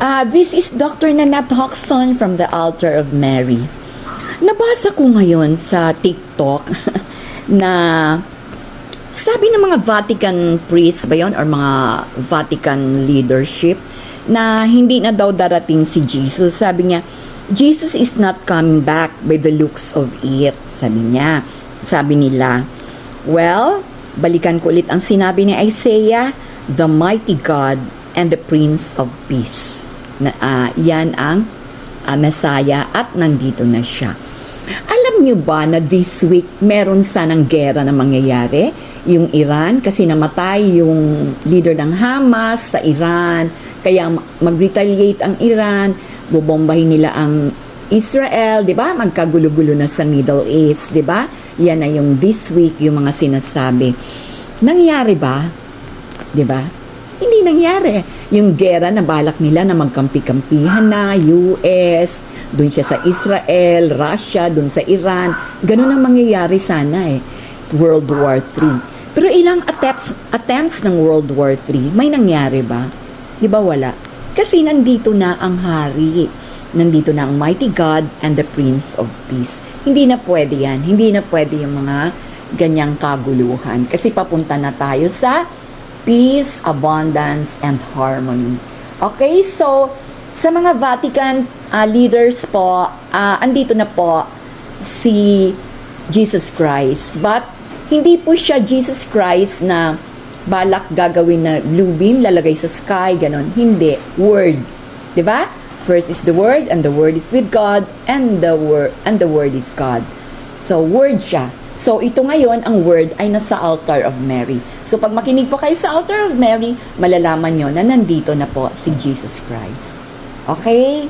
This is Dr. Nanette Hoxton from the Altar of Mary. Nabasa ko ngayon sa TikTok na sabi ng mga Vatican priests ba yun or mga Vatican leadership na hindi na daw darating si Jesus. Sabi niya, Jesus is not coming back by the looks of it. Sabi niya. Sabi nila, well, balikan ko ulit ang sinabi ni Isaiah, the mighty God and the Prince of Peace. Yan ang Messiah at nandito na siya. Alam niyo ba na this week meron sanang gera na mangyayari? Yung Iran, kasi namatay yung leader ng Hamas sa Iran, kaya mag-retaliate ang Iran, bubombahin nila ang Israel, di ba? Magkagulo-gulo na sa Middle East, di ba? Yan na yung this week, yung mga sinasabi. Nangyari ba? Di ba? Hindi nangyari. Yung gera na balak nila na magkampi-kampihan na, US, dun siya sa Israel, Russia, dun sa Iran. Ganun ang mangyayari sana eh. World War III. Pero ilang attempts ng World War III, may nangyari ba? Di ba wala? Kasi nandito na ang hari. Nandito na ang mighty God and the Prince of Peace. Hindi na pwede yan. Hindi na pwede yung mga ganyang kaguluhan. Kasi papunta na tayo sa peace, abundance, and harmony. Okay, so sa mga Vatican leaders po, andito na po si Jesus Christ. But hindi po siya Jesus Christ na balak gagawin na blue beam, lalagay sa sky, ganon. Hindi. Word. Diba? First is the Word, and the Word is with God, and the Word is God. So, Word siya. So, ito ngayon, ang Word ay nasa Altar of Mary. So, pag makinig po kayo sa Altar of Mary, malalaman nyo na nandito na po si Jesus Christ. Okay?